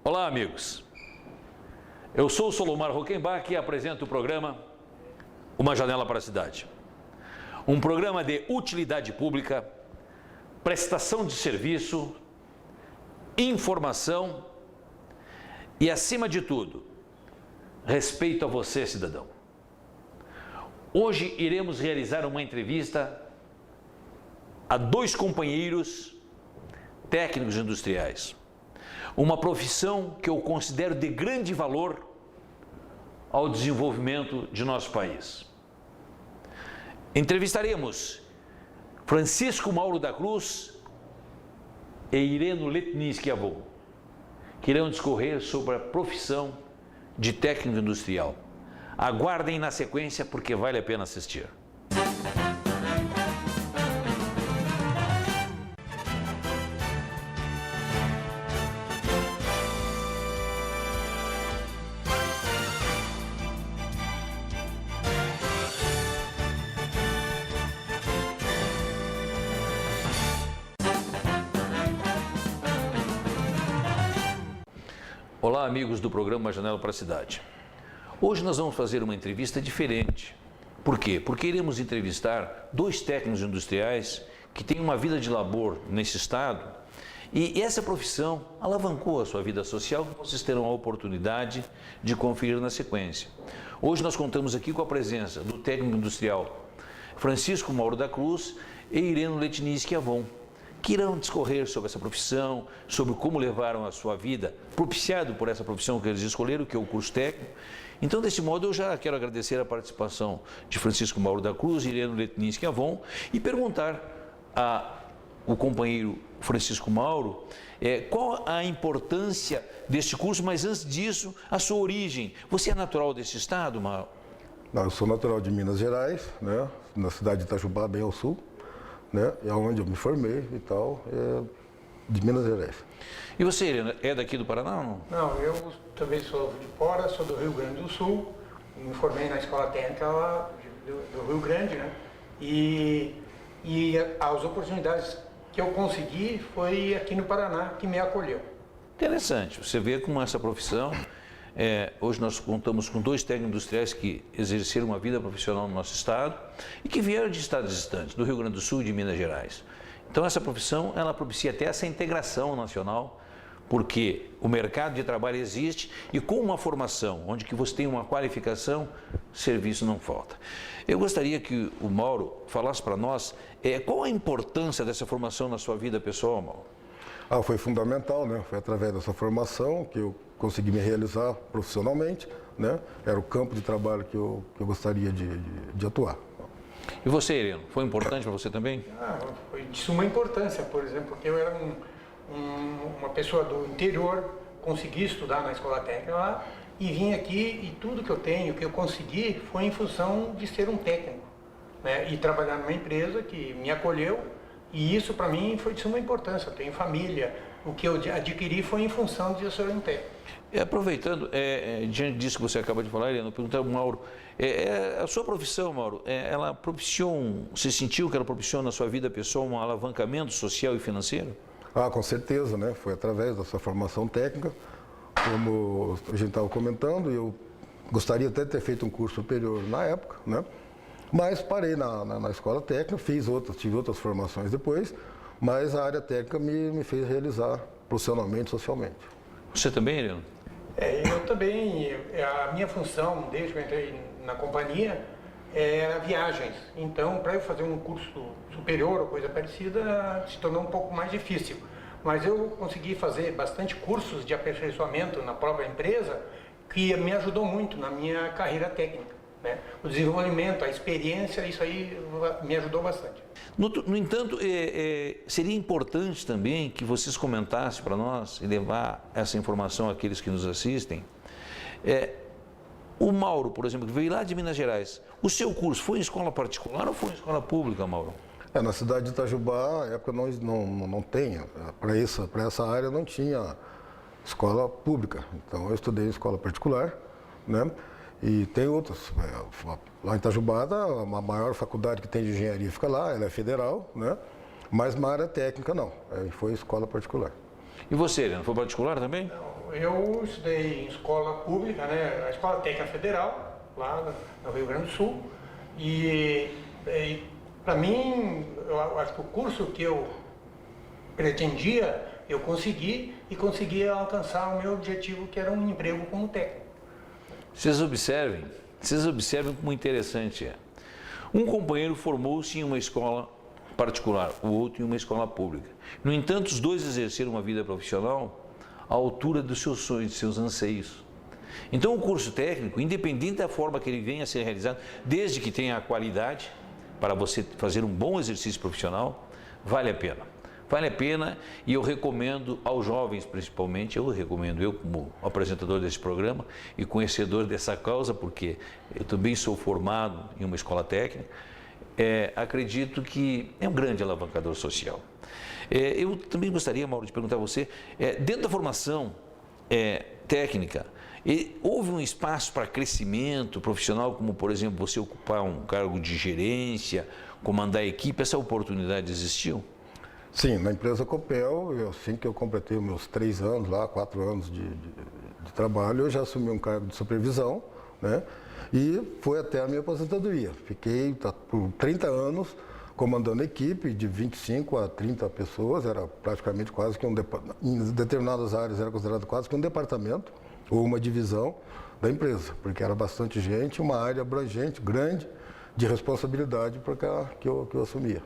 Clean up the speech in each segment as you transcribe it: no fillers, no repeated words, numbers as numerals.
Olá, amigos. Eu sou o Solomar Rockenbach e apresento o programa Uma Janela para a Cidade. Um programa de utilidade pública, prestação de serviço, informação e, acima de tudo, respeito a você, cidadão. Hoje iremos realizar uma entrevista a dois companheiros técnicos industriais. Uma profissão que eu considero de grande valor ao desenvolvimento de nosso país. Entrevistaremos Francisco Mauro da Cruz e Ireno Letniski Avon, que irão discorrer sobre a profissão de técnico industrial. Aguardem na sequência porque vale a pena assistir. Olá, amigos do programa Uma Janela para a Cidade. Hoje nós vamos fazer uma entrevista diferente. Por quê? Porque iremos entrevistar dois técnicos industriais que têm uma vida de labor nesse estado e essa profissão alavancou a sua vida social, que vocês terão a oportunidade de conferir na sequência. Hoje nós contamos aqui com a presença do técnico industrial Francisco Mauro da Cruz e Ireno Letniski Avon, que irão discorrer sobre essa profissão, sobre como levaram a sua vida, propiciado por essa profissão que eles escolheram, que é o curso técnico. Então, desse modo, eu já quero agradecer a participação de Francisco Mauro da Cruz e Ireno Letniski Avon e perguntar ao companheiro Francisco Mauro qual a importância deste curso, mas antes disso, a sua origem. Você é natural desse estado, Mauro? Não, eu sou natural de Minas Gerais, né, na cidade de Itajubá, bem ao sul. Né? É onde eu me formei e tal, de Minas Gerais. E você, Irene, é daqui do Paraná ou não? Não, eu também sou de fora, sou do Rio Grande do Sul, me formei na escola técnica lá do Rio Grande, né? E as oportunidades que eu consegui foi aqui no Paraná, que me acolheu. Interessante, você vê como essa profissão, hoje nós contamos com dois técnicos industriais que exerceram uma vida profissional no nosso estado e que vieram de estados distantes, do Rio Grande do Sul e de Minas Gerais. Então essa profissão, ela propicia até essa integração nacional, porque o mercado de trabalho existe e com uma formação, onde que você tem uma qualificação, serviço não falta. Eu gostaria que o Mauro falasse para nós qual a importância dessa formação na sua vida pessoal, Mauro? Foi fundamental, né? Foi através dessa formação que eu consegui me realizar profissionalmente, né? Era o campo de trabalho que eu gostaria de atuar. E você, Irene, foi importante para você também? Foi de suma importância, por exemplo, porque eu era uma pessoa do interior, consegui estudar na escola técnica lá e vim aqui e tudo que eu tenho, que eu consegui, foi em função de ser um técnico, né? E trabalhar numa empresa que me acolheu. E isso para mim foi de suma importância, eu tenho família, o que eu adquiri foi em função de eu ser um técnico. Aproveitando, diante disso que você acaba de falar, Irene, eu perguntar ao Mauro, a sua profissão, Mauro, ela propiciou, você sentiu que ela propiciou na sua vida pessoal um alavancamento social e financeiro? Com certeza, né? Foi através dessa formação técnica, como a gente estava comentando, eu gostaria até de ter feito um curso superior na época, né? Mas parei na escola técnica, tive outras formações depois, mas a área técnica me fez realizar profissionalmente, socialmente. Você também, Irene? Eu também, a minha função, desde que eu entrei na companhia, era viagens. Então, para eu fazer um curso superior ou coisa parecida, se tornou um pouco mais difícil. Mas eu consegui fazer bastante cursos de aperfeiçoamento na própria empresa, que me ajudou muito na minha carreira técnica. Né? O desenvolvimento, a experiência, isso aí me ajudou bastante. No entanto, seria importante também que vocês comentassem para nós e levar essa informação àqueles que nos assistem. O Mauro, por exemplo, que veio lá de Minas Gerais, o seu curso foi em escola particular ou foi em escola pública, Mauro? Na cidade de Itajubá, na época não tem, para essa área não tinha escola pública. Então eu estudei em escola particular, né? E tem outras. Lá em Itajubá, a maior faculdade que tem de engenharia fica lá, ela é federal, né? Mas na área técnica não, foi escola particular. E você, Helena, foi particular também? Não, eu estudei em escola pública, né? A Escola Técnica Federal, lá no Rio Grande do Sul. E para mim, eu acho que o curso que eu pretendia, eu consegui e consegui alcançar o meu objetivo, que era um emprego como técnico. Vocês observem como interessante é. Um companheiro formou-se em uma escola particular, o outro em uma escola pública. No entanto, os dois exerceram uma vida profissional à altura dos seus sonhos, dos seus anseios. Então, o curso técnico, independente da forma que ele venha a ser realizado, desde que tenha a qualidade para você fazer um bom exercício profissional, vale a pena. Vale a pena e eu recomendo aos jovens, principalmente, eu como apresentador desse programa e conhecedor dessa causa, porque eu também sou formado em uma escola técnica, acredito que é um grande alavancador social. Eu também gostaria, Mauro, de perguntar a você, dentro da formação técnica, houve um espaço para crescimento profissional, como, por exemplo, você ocupar um cargo de gerência, comandar a equipe, essa oportunidade existiu? Sim, na empresa Copel, assim que eu completei os meus 3 anos lá, 4 anos de trabalho, eu já assumi um cargo de supervisão, né? E foi até a minha aposentadoria. Fiquei por 30 anos comandando a equipe de 25 a 30 pessoas, era praticamente quase que em determinadas áreas era considerado quase que um departamento ou uma divisão da empresa, porque era bastante gente, uma área abrangente, grande, de responsabilidade que eu assumia.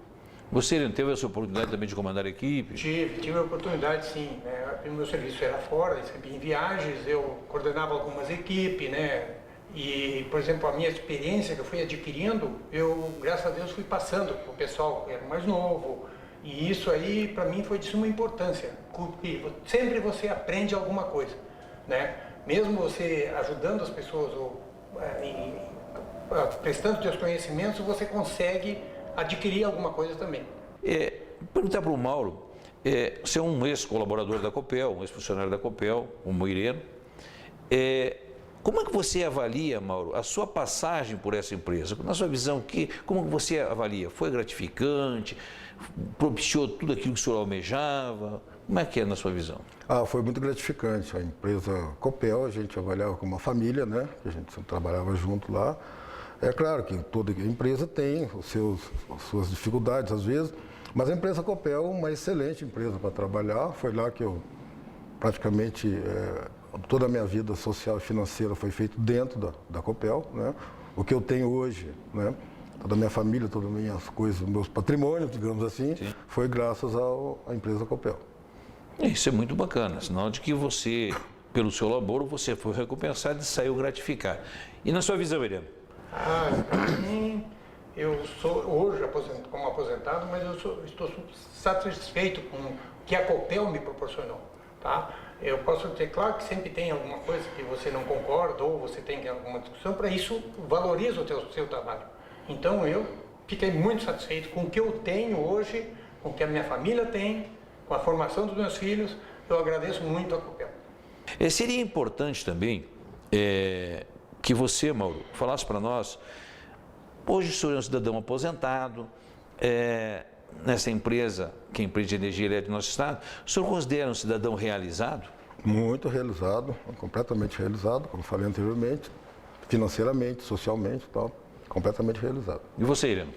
Você não teve essa oportunidade também de comandar a equipe? Tive a oportunidade, sim. Né? O meu serviço era fora, sempre em viagens, eu coordenava algumas equipes, né? E, por exemplo, a minha experiência que eu fui adquirindo, eu, graças a Deus, fui passando para o pessoal que era mais novo. E isso aí, para mim, foi de suma importância, porque sempre você aprende alguma coisa, né? Mesmo você ajudando as pessoas ou prestando seus conhecimentos, você consegue adquirir alguma coisa também. Perguntar para o Mauro, você é um ex-colaborador da Copel, um ex-funcionário da Copel, como Ireno. Como é que você avalia, Mauro, a sua passagem por essa empresa? Na sua visão, como você avalia? Foi gratificante? Propiciou tudo aquilo que o senhor almejava? Como é que é na sua visão? Foi muito gratificante. A empresa Copel, a gente avaliava como uma família, né? A gente sempre trabalhava junto lá. É claro que toda empresa tem as suas dificuldades às vezes, mas a empresa Copel é uma excelente empresa para trabalhar. Foi lá que eu praticamente toda a minha vida social e financeira foi feita dentro da Copel, né? O que eu tenho hoje, né? Toda a minha família, todas as minhas coisas, meus patrimônios, digamos assim, sim, foi graças à empresa Copel. Isso é muito bacana, sinal de que você, pelo seu laboro, você foi recompensado e saiu gratificado. E na sua visão, Irene? Para mim, eu sou hoje como aposentado, mas estou satisfeito com o que a Copel me proporcionou, tá? Eu posso dizer, claro que sempre tem alguma coisa que você não concorda ou você tem alguma discussão, para isso valoriza o seu trabalho. Então eu fiquei muito satisfeito com o que eu tenho hoje, com o que a minha família tem, com a formação dos meus filhos. Eu agradeço muito a Copel. Seria importante também que você, Mauro, falasse para nós, hoje o senhor é um cidadão aposentado, nessa empresa, que é a empresa de energia elétrica do nosso estado, o senhor considera um cidadão realizado? Muito realizado, completamente realizado, como falei anteriormente, financeiramente, socialmente e tal, completamente realizado. E você, Irene?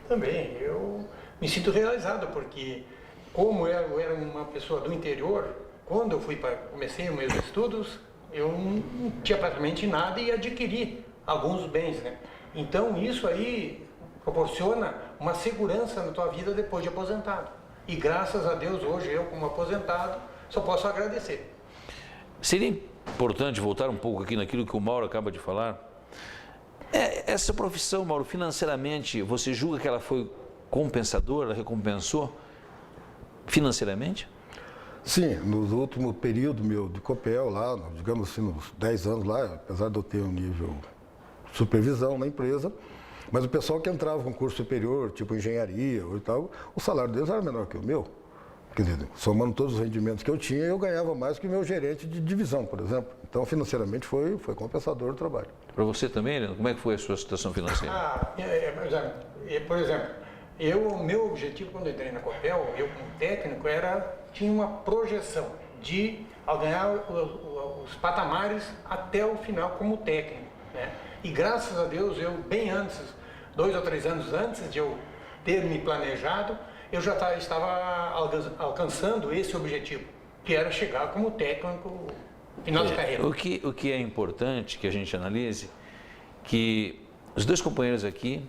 Também, eu me sinto realizado, porque como eu era uma pessoa do interior, quando eu comecei os meus estudos, eu não tinha praticamente nada e adquiri alguns bens, né? Então isso aí proporciona uma segurança na tua vida depois de aposentado. E graças a Deus hoje eu, como aposentado, só posso agradecer. Seria importante voltar um pouco aqui naquilo que o Mauro acaba de falar. Essa profissão, Mauro, financeiramente, você julga que ela foi compensadora, ela recompensou financeiramente? Sim, nos últimos períodos meu de Copel lá, digamos assim, nos 10 anos lá, apesar de eu ter um nível de supervisão na empresa, mas o pessoal que entrava com curso superior, tipo engenharia ou tal, o salário deles era menor que o meu. Quer dizer, somando todos os rendimentos que eu tinha, eu ganhava mais que o meu gerente de divisão, por exemplo. Então, financeiramente, foi compensador o trabalho. Para você também, Helena, como é que foi a sua situação financeira? Por exemplo, meu objetivo quando eu entrei na Copel, eu como técnico, tinha uma projeção de ganhar os patamares até o final como técnico, né? E graças a Deus, eu bem antes, 2 ou 3 anos antes de eu ter me planejado, eu já estava alcançando esse objetivo, que era chegar como técnico final de carreira. O que é importante que a gente analise, que os dois companheiros aqui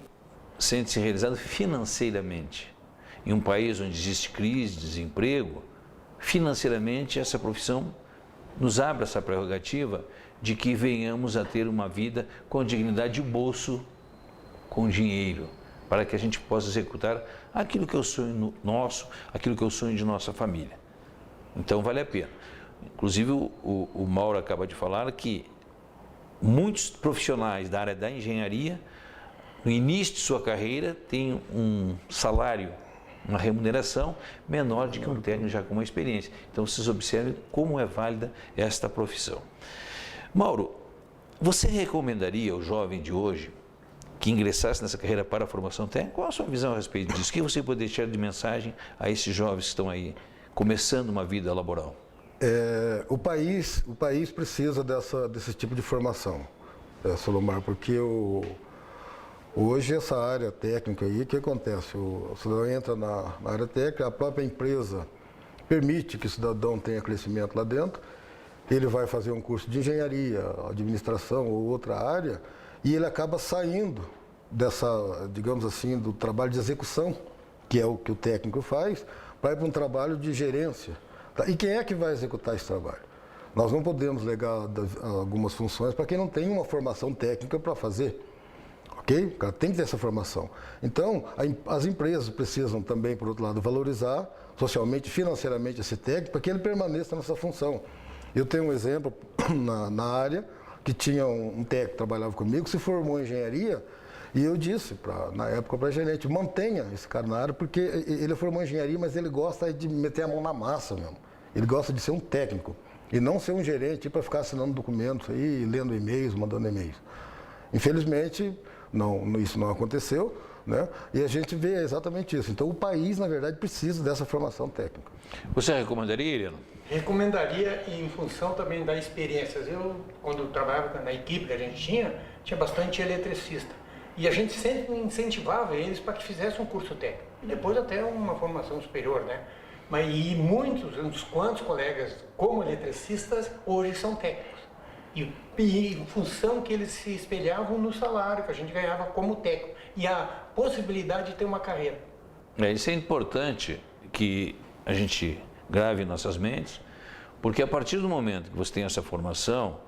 sentem-se realizados financeiramente. Em um país onde existe crise, desemprego, financeiramente essa profissão nos abre essa prerrogativa de que venhamos a ter uma vida com dignidade de bolso, com dinheiro, para que a gente possa executar aquilo que é o sonho nosso, aquilo que é o sonho de nossa família. Então vale a pena. Inclusive o Mauro acaba de falar que muitos profissionais da área da engenharia, no início de sua carreira, têm um salário, uma remuneração menor do que um técnico já com uma experiência. Então vocês observem como é válida esta profissão. Mauro, você recomendaria ao jovem de hoje que ingressasse nessa carreira para a formação técnica? Qual a sua visão a respeito disso? O que você pode deixar de mensagem a esses jovens que estão aí começando uma vida laboral? O país precisa desse tipo de formação, Solomar, porque hoje essa área técnica aí, o que acontece? O cidadão entra na área técnica, a própria empresa permite que o cidadão tenha crescimento lá dentro, ele vai fazer um curso de engenharia, administração ou outra área, e ele acaba saindo dessa, digamos assim, do trabalho de execução, que é o que o técnico faz, para ir para um trabalho de gerência. Tá? E quem é que vai executar esse trabalho? Nós não podemos legar algumas funções para quem não tem uma formação técnica para fazer. Ok? O cara tem que ter essa formação. Então, as empresas precisam também, por outro lado, valorizar socialmente e financeiramente esse técnico para que ele permaneça nessa função. Eu tenho um exemplo na área que tinha um técnico que trabalhava comigo, se formou em engenharia, e eu disse, na época, para a gerente, mantenha esse cara na área, porque ele formou em engenharia, mas ele gosta de meter a mão na massa mesmo. Ele gosta de ser um técnico e não ser um gerente para ficar assinando documentos aí, lendo e-mails, mandando e-mails. Infelizmente, isso não aconteceu, né? E a gente vê exatamente isso. Então, o país, na verdade, precisa dessa formação técnica. Você recomendaria, Ireno? Recomendaria em função também das experiências. Eu, quando trabalhava na equipe que a gente tinha bastante eletricista. E a gente sempre incentivava eles para que fizessem um curso técnico. E depois até uma formação superior, né? E uns quantos colegas, como eletricistas, hoje são técnicos. E em função que eles se espelhavam no salário que a gente ganhava como técnico. E a possibilidade de ter uma carreira. Isso é importante que a gente grave em nossas mentes, porque a partir do momento que você tem essa formação,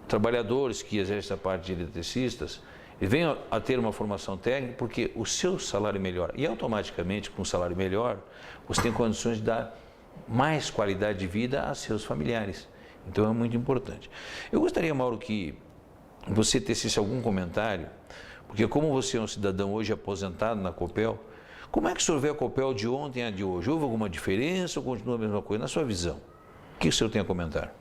trabalhadores que exercem a parte de eletricistas, eles vêm a ter uma formação técnica porque o seu salário melhora. E automaticamente, com um salário melhor, você tem condições de dar mais qualidade de vida a seus familiares. Então é muito importante. Eu gostaria, Mauro, que você tecesse algum comentário, porque como você é um cidadão hoje aposentado na Copel, como é que o senhor vê a Copel de ontem a de hoje? Houve alguma diferença ou continua a mesma coisa? Na sua visão, o que o senhor tem a comentar?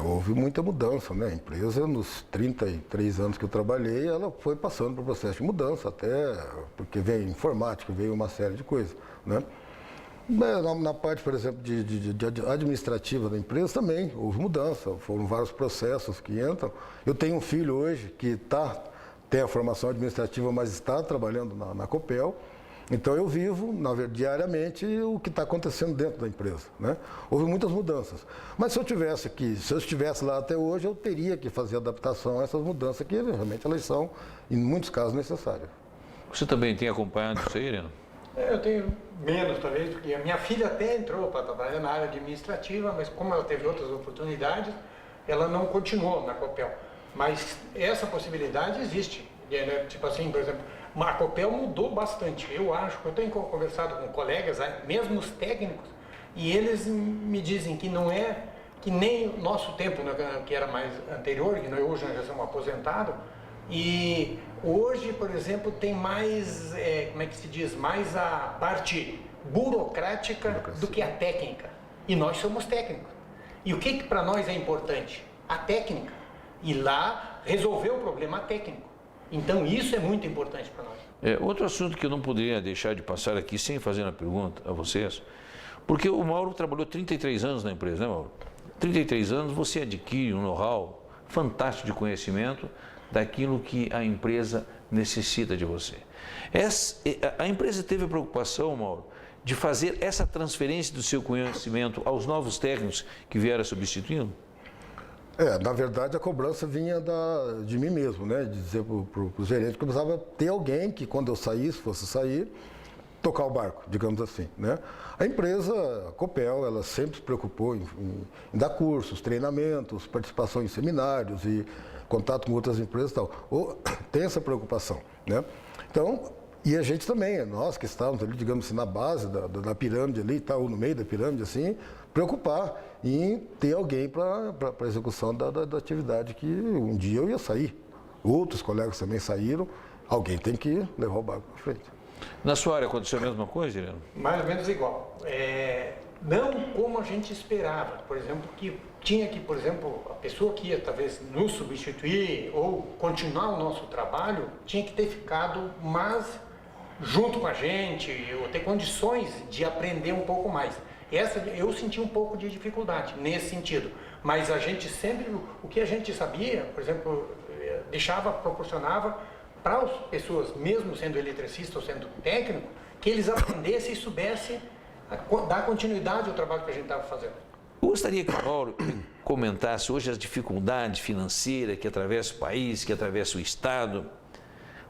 Houve muita mudança, né? A empresa, nos 33 anos que eu trabalhei, ela foi passando por processo de mudança, até porque veio informática, veio uma série de coisas, né? Na parte, por exemplo, de administrativa da empresa também houve mudança, foram vários processos que entram. Eu tenho um filho hoje que tem a formação administrativa, mas está trabalhando na Copel. Então eu vivo diariamente o que está acontecendo dentro da empresa, né? Houve muitas mudanças. Mas se eu estivesse lá até hoje, eu teria que fazer adaptação a essas mudanças que realmente elas são, em muitos casos, necessárias. Você também tem acompanhado isso aí, Ireno? Eu tenho menos, talvez, porque a minha filha até entrou para trabalhar na área administrativa, mas como ela teve outras oportunidades, ela não continuou na Copel. Mas essa possibilidade existe, né? Tipo assim, por exemplo, a Copel mudou bastante. Eu acho que eu tenho conversado com colegas, mesmo os técnicos, e eles me dizem que não é que nem o nosso tempo, né, que era mais anterior, que hoje nós já somos aposentados, e hoje, por exemplo, tem mais, como é que se diz, mais a parte burocrática do que a técnica. E nós somos técnicos. E o que para nós é importante? A técnica. E lá resolver o problema técnico. Então isso é muito importante para nós. Outro assunto que eu não poderia deixar de passar aqui sem fazer uma pergunta a vocês, Porque o Mauro trabalhou 33 anos na empresa, né, Mauro? 33 anos você adquire um know-how fantástico de conhecimento daquilo que a empresa necessita de você. A empresa teve a preocupação, Mauro, de fazer essa transferência do seu conhecimento aos novos técnicos que vieram substituindo? Na verdade, a cobrança vinha de mim mesmo, né? De dizer para o gerente que eu precisava ter alguém que, quando eu saísse, fosse sair, tocar o barco, digamos assim, né? A empresa, a Copel, ela sempre se preocupou em dar cursos, treinamentos, participação em seminários e contato com outras empresas e tal. Tem essa preocupação, né? Então, e a gente também, nós que estávamos ali, digamos assim, na base da pirâmide ali, ou no meio da pirâmide, assim, preocupar em ter alguém para a execução da atividade que um dia eu ia sair. Outros colegas também saíram, alguém tem que levar o barco para frente. Na sua área aconteceu a mesma coisa, Irene? Mais ou menos igual. Não como a gente esperava. Por exemplo, que tinha que, por exemplo, a pessoa que ia talvez nos substituir ou continuar o nosso trabalho, tinha que ter ficado mais junto com a gente, ou ter condições de aprender um pouco mais. Eu senti um pouco de dificuldade nesse sentido. Mas a gente sempre, o que a gente sabia, por exemplo, proporcionava para as pessoas, mesmo sendo eletricista ou sendo técnico, que eles aprendessem e soubessem dar continuidade ao trabalho que a gente estava fazendo. Eu gostaria que o Mauro comentasse hoje as dificuldades financeiras que atravessa o país, que atravessa o Estado.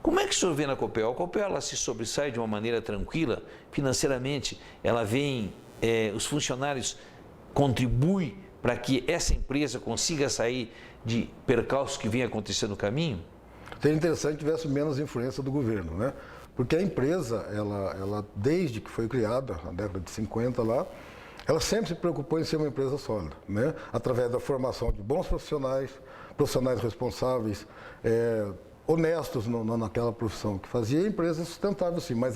Como é que o senhor vê na Copel? A Copel ela se sobressai de uma maneira tranquila, financeiramente, ela vem, os funcionários contribuem para que essa empresa consiga sair de percalços que vem acontecendo no caminho? Seria interessante que tivesse menos influência do governo, né? Porque a empresa, ela desde que foi criada, na década de 50 lá, ela sempre se preocupou em ser uma empresa sólida, né? Através da formação de bons profissionais, profissionais responsáveis, honestos naquela profissão que fazia, a empresa sustentável sim, mas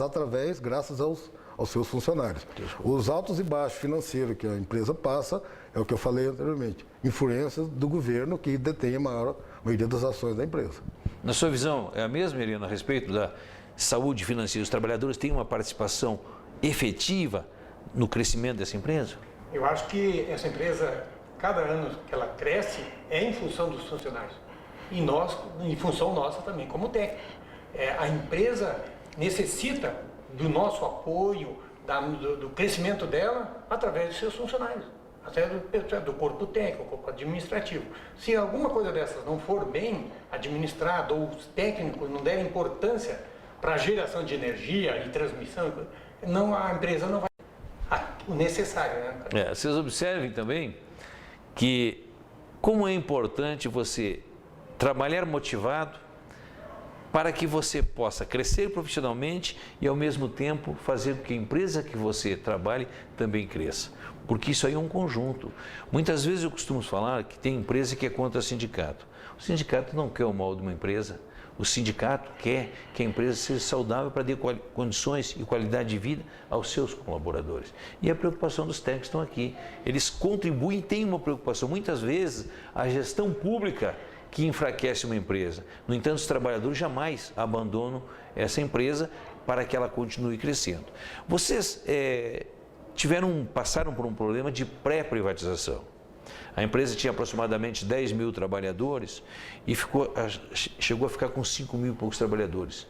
graças aos seus funcionários. Os altos e baixos financeiros que a empresa passa, é o que eu falei anteriormente, influências do governo que detém a maioria das ações da empresa. Na sua visão, é a mesma, Irene, a respeito da saúde financeira? Os trabalhadores têm uma participação efetiva no crescimento dessa empresa? Eu acho que essa empresa, cada ano que ela cresce, é em função dos funcionários. E nós, em função nossa também, como técnico. A empresa necessita do nosso apoio, do crescimento dela, através dos seus funcionários. Até do corpo técnico, corpo administrativo. Se alguma coisa dessas não for bem administrada ou os técnicos não derem importância para a geração de energia e transmissão, a empresa não vai o necessário, né? Vocês observem também que como é importante você trabalhar motivado para que você possa crescer profissionalmente e ao mesmo tempo fazer com que a empresa que você trabalhe também cresça. Porque isso aí é um conjunto. Muitas vezes eu costumo falar que tem empresa que é contra o sindicato. O sindicato não quer o mal de uma empresa. O sindicato quer que a empresa seja saudável para dar condições e qualidade de vida aos seus colaboradores. E a preocupação dos técnicos estão aqui. Eles contribuem e têm uma preocupação. Muitas vezes a gestão pública que enfraquece uma empresa. No entanto, os trabalhadores jamais abandonam essa empresa para que ela continue crescendo. Vocês passaram por um problema de pré-privatização. A empresa tinha aproximadamente 10 mil trabalhadores e chegou a ficar com 5 mil e poucos trabalhadores.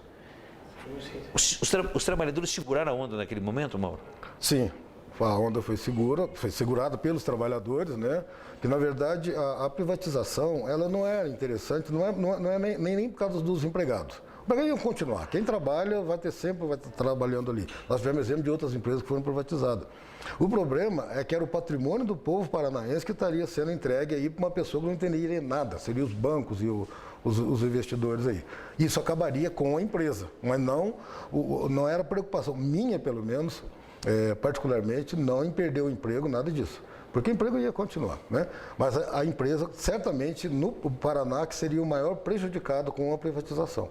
Os trabalhadores seguraram a onda naquele momento, Mauro? Sim, a onda foi segurada pelos trabalhadores, né? Que na verdade a privatização ela não é interessante, não é nem por causa dos empregados. O empregado ia continuar. Quem trabalha vai estar trabalhando ali. Nós tivemos exemplo de outras empresas que foram privatizadas. O problema é que era o patrimônio do povo paranaense que estaria sendo entregue aí para uma pessoa que não entenderia nada, seriam os bancos e os investidores aí. Isso acabaria com a empresa, mas não era preocupação minha, pelo menos, particularmente, não em perder o emprego, nada disso. Porque o emprego ia continuar, né? Mas a empresa, certamente, no Paraná, que seria o maior prejudicado com a privatização.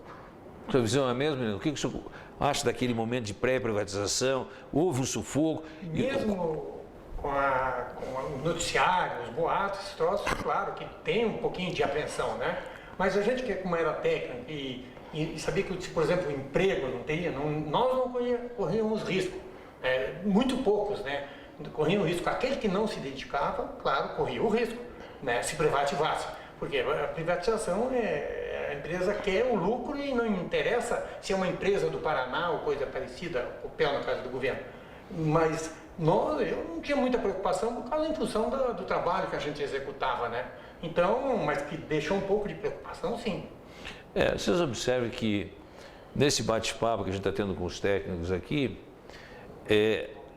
Sua visão é a mesma? O que o senhor acha daquele momento de pré-privatização? Houve um sufoco? Mesmo com os noticiários, os boatos, esses troços, claro que tem um pouquinho de apreensão, né? Mas a gente que como era técnico e sabia que, por exemplo, o emprego não teria, nós não corríamos risco, muito poucos, né? corriam risco. Aquele que não se dedicava, claro, corria o risco, né, se privativasse. Porque a privatização a empresa quer o lucro e não interessa se é uma empresa do Paraná ou coisa parecida, o Copel na casa do governo. Mas eu não tinha muita preocupação por causa em função do trabalho que a gente executava, né? Então, mas que deixou um pouco de preocupação, sim. Vocês observem que nesse bate-papo que a gente está tendo com os técnicos aqui,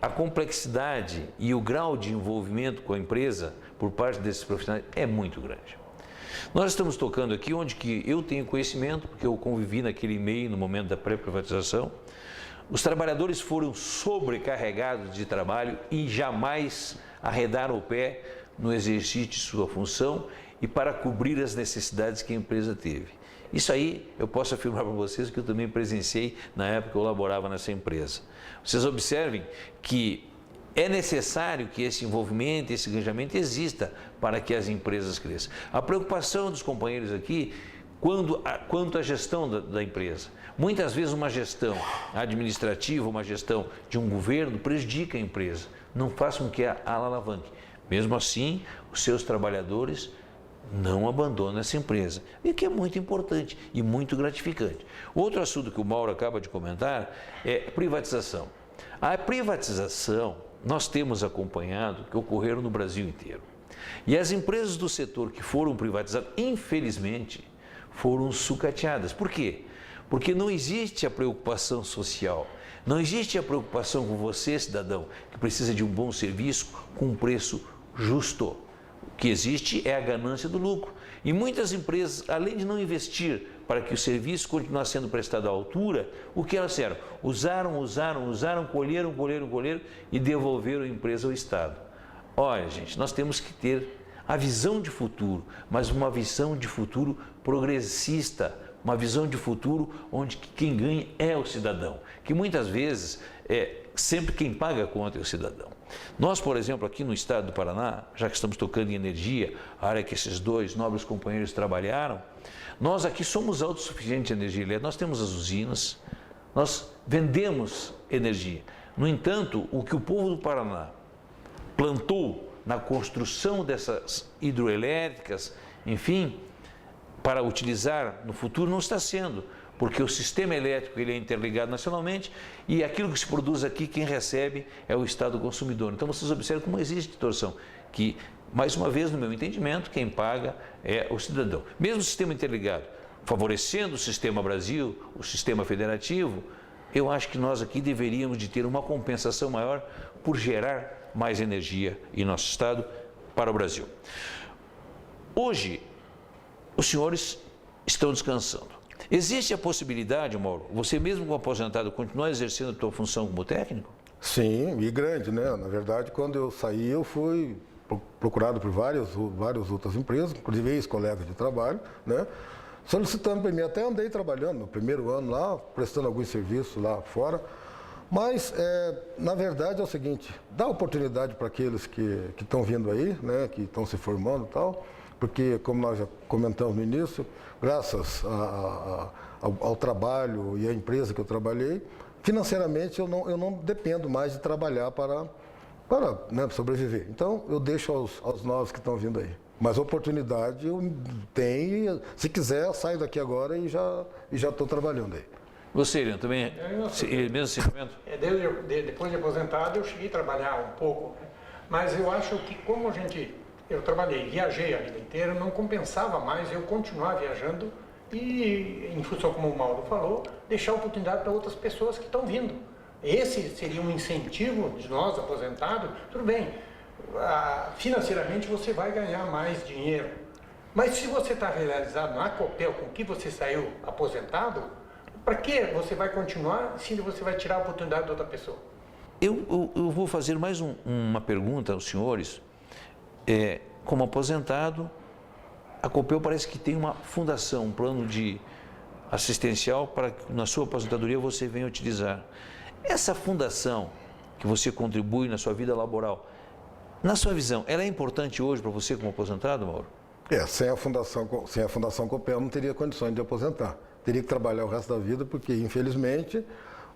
a complexidade e o grau de envolvimento com a empresa por parte desses profissionais é muito grande. Nós estamos tocando aqui onde que eu tenho conhecimento, porque eu convivi naquele meio no momento da pré-privatização. Os trabalhadores foram sobrecarregados de trabalho e jamais arredaram o pé no exercício de sua função e para cobrir as necessidades que a empresa teve. Isso aí eu posso afirmar para vocês que eu também presenciei na época que eu laborava nessa empresa. Vocês observem que é necessário que esse envolvimento, esse engajamento exista para que as empresas cresçam. A preocupação dos companheiros aqui quanto à gestão da empresa. Muitas vezes uma gestão administrativa, uma gestão de um governo prejudica a empresa, não faz com que ela alavanque. Mesmo assim, os seus trabalhadores não abandonam essa empresa, e que é muito importante e muito gratificante. Outro assunto que o Mauro acaba de comentar é privatização. A privatização nós temos acompanhado que ocorreram no Brasil inteiro. E as empresas do setor que foram privatizadas, infelizmente, foram sucateadas. Por quê? Porque não existe a preocupação social, não existe a preocupação com você, cidadão, que precisa de um bom serviço com um preço justo. O que existe é a ganância do lucro. E muitas empresas, além de não investir para que o serviço continuasse sendo prestado à altura, o que elas fizeram? Usaram, colheram e devolveram a empresa ao Estado. Olha, gente, nós temos que ter a visão de futuro, mas uma visão de futuro progressista, uma visão de futuro onde quem ganha é o cidadão, que muitas vezes sempre quem paga a conta é o cidadão. Nós, por exemplo, aqui no estado do Paraná, já que estamos tocando em energia, a área que esses dois nobres companheiros trabalharam, nós aqui somos autossuficientes de energia elétrica, nós temos as usinas, nós vendemos energia. No entanto, o que o povo do Paraná plantou na construção dessas hidroelétricas, enfim, para utilizar no futuro não está sendo, porque o sistema elétrico ele é interligado nacionalmente e aquilo que se produz aqui, quem recebe é o Estado consumidor. Então vocês observam como existe distorção, que, mais uma vez, no meu entendimento, quem paga é o cidadão. Mesmo o sistema interligado, favorecendo o sistema Brasil, o sistema federativo, eu acho que nós aqui deveríamos de ter uma compensação maior por gerar mais energia em nosso estado para o Brasil. Hoje, os senhores estão descansando. Existe a possibilidade, Mauro, você mesmo como aposentado, continuar exercendo a sua função como técnico? Sim, e grande, né? Na verdade, quando eu saí, eu fui procurado por várias outras empresas, inclusive ex-colegas de trabalho, né? Solicitando para mim, até andei trabalhando no primeiro ano lá, prestando alguns serviços lá fora, mas, na verdade, é o seguinte, dá oportunidade para aqueles que estão vindo aí, né? Que estão se formando e tal, porque, como nós já comentamos no início, graças ao trabalho e à empresa que eu trabalhei, financeiramente eu não dependo mais de trabalhar para né, sobreviver. Então, eu deixo aos novos que estão vindo aí. Mas oportunidade eu tenho, se quiser, eu saio daqui agora e já estou trabalhando aí. Você, Elian, também mesmo sentimento? Depois de aposentado, eu cheguei a trabalhar um pouco, né? Mas eu acho que como eu trabalhei, viajei a vida inteira, não compensava mais eu continuar viajando e, em função, como o Mauro falou, deixar oportunidade para outras pessoas que estão vindo. Esse seria um incentivo de nós, aposentados, tudo bem, financeiramente você vai ganhar mais dinheiro, mas se você está realizado na Copel com que você saiu aposentado, para que você vai continuar se você vai tirar a oportunidade de outra pessoa? Eu vou fazer mais uma pergunta aos senhores. Como aposentado, a Copel parece que tem uma fundação, um plano de assistencial para que na sua aposentadoria você venha utilizar. Essa fundação que você contribui na sua vida laboral, na sua visão, ela é importante hoje para você como aposentado, Mauro? Sem a Fundação Copel não teria condições de aposentar. Teria que trabalhar o resto da vida, porque, infelizmente,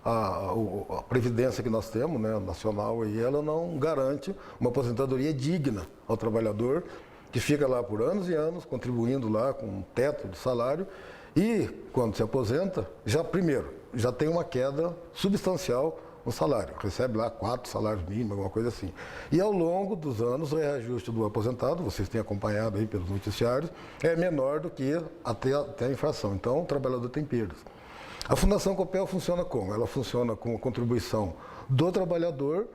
a previdência que nós temos, né, nacional, e ela não garante uma aposentadoria digna ao trabalhador que fica lá por anos e anos, contribuindo lá com um teto de salário, e quando se aposenta, já tem uma queda substancial no salário, recebe lá 4 salários mínimos, alguma coisa assim. E ao longo dos anos, o reajuste do aposentado, vocês têm acompanhado aí pelos noticiários, é menor do que até a inflação. Então, o trabalhador tem perdas. A Fundação Copel funciona como? Ela funciona com a contribuição do trabalhador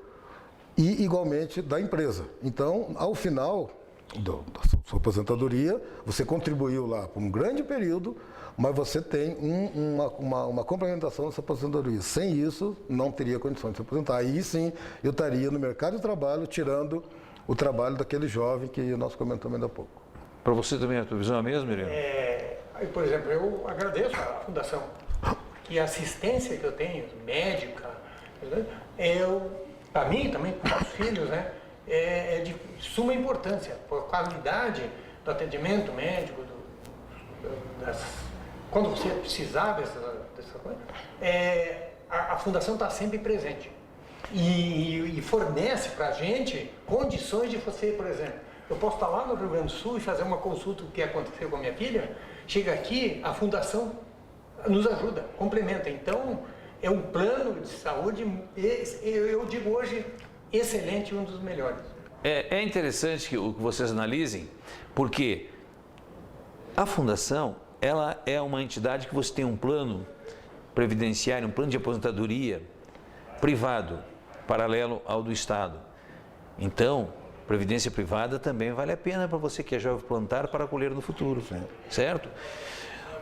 e, igualmente, da empresa. Então, ao final da sua aposentadoria, você contribuiu lá por um grande período, mas você tem uma complementação dessa aposentadoria. Sem isso, não teria condições de se aposentar. Aí sim, eu estaria no mercado de trabalho, tirando o trabalho daquele jovem que nós comentamos ainda há pouco. Para você também, a tua visão é a mesma, Miriam? Por exemplo, eu agradeço à Fundação, que a assistência que eu tenho, médica, para mim também, para os filhos, né, é de suma importância, por qualidade do atendimento médico, quando você precisar dessa coisa, a Fundação está sempre presente e fornece para a gente condições de você, por exemplo, eu posso estar lá no Rio Grande do Sul e fazer uma consulta do que aconteceu com a minha filha, chega aqui, a Fundação nos ajuda, complementa. Então, é um plano de saúde, eu digo hoje, excelente, um dos melhores. É interessante que vocês analisem, porque a Fundação, ela é uma entidade que você tem um plano previdenciário, um plano de aposentadoria privado, paralelo ao do Estado. Então, previdência privada também vale a pena para você que é jovem plantar para colher no futuro, certo?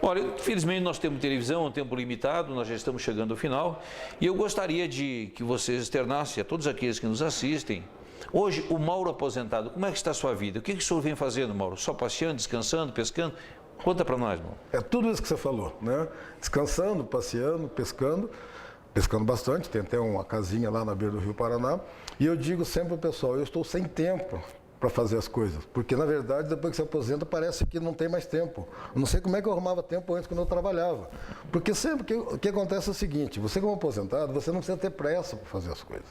Olha, infelizmente nós temos televisão, um tempo limitado, nós já estamos chegando ao final, e eu gostaria de que vocês externassem a todos aqueles que nos assistem. Hoje, o Mauro aposentado, como é que está a sua vida? O que o senhor vem fazendo, Mauro? Só passeando, descansando, pescando? Conta para nós, Mauro. É tudo isso que você falou, né? Descansando, passeando, pescando bastante, tem até uma casinha lá na beira do Rio Paraná, e eu digo sempre ao pessoal, eu estou sem tempo para fazer as coisas, porque na verdade depois que você aposenta parece que não tem mais tempo. Eu não sei como é que eu arrumava tempo antes quando eu trabalhava, porque sempre o que acontece é o seguinte, você como aposentado, você não precisa ter pressa para fazer as coisas.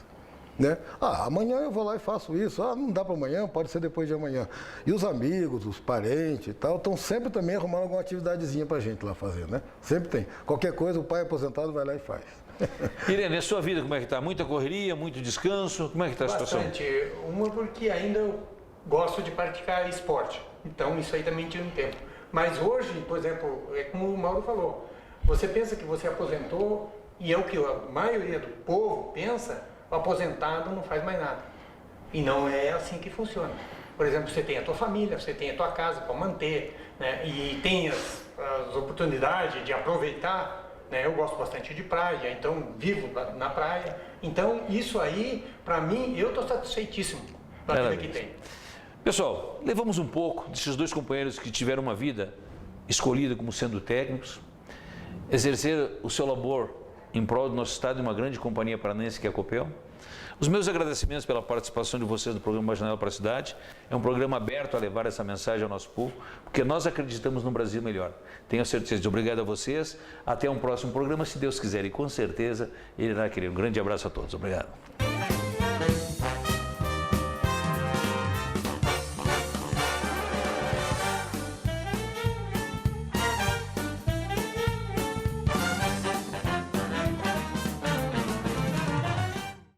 Né? Amanhã eu vou lá e faço isso, não dá para amanhã, pode ser depois de amanhã. E os amigos, os parentes e tal, estão sempre também arrumando alguma atividadezinha para a gente lá fazer, né? Sempre tem. Qualquer coisa, o pai aposentado vai lá e faz. Irene, a sua vida como é que está? Muita correria, muito descanso? Como é que está a situação? Bastante. Uma porque ainda eu gosto de praticar esporte, então isso aí também tira um tempo. Mas hoje, por exemplo, é como o Mauro falou, você pensa que você aposentou, e é o que a maioria do povo pensa, o aposentado não faz mais nada. E não é assim que funciona. Por exemplo, você tem a tua família, você tem a tua casa para manter, né? E tem as oportunidades de aproveitar, né? Eu gosto bastante de praia, então vivo na praia. Então, isso aí, para mim, eu estou satisfeitíssimo da vida que tem. Pessoal, levamos um pouco desses dois companheiros que tiveram uma vida escolhida como sendo técnicos, exercer o seu labor em prol do nosso estado e uma grande companhia paranense que é a Copel. Os meus agradecimentos pela participação de vocês no programa Uma Janela para a Cidade. É um programa aberto a levar essa mensagem ao nosso povo, porque nós acreditamos num Brasil melhor. Tenho certeza. Obrigado a vocês. Até um próximo programa, se Deus quiser, e com certeza ele irá querer. Um grande abraço a todos. Obrigado.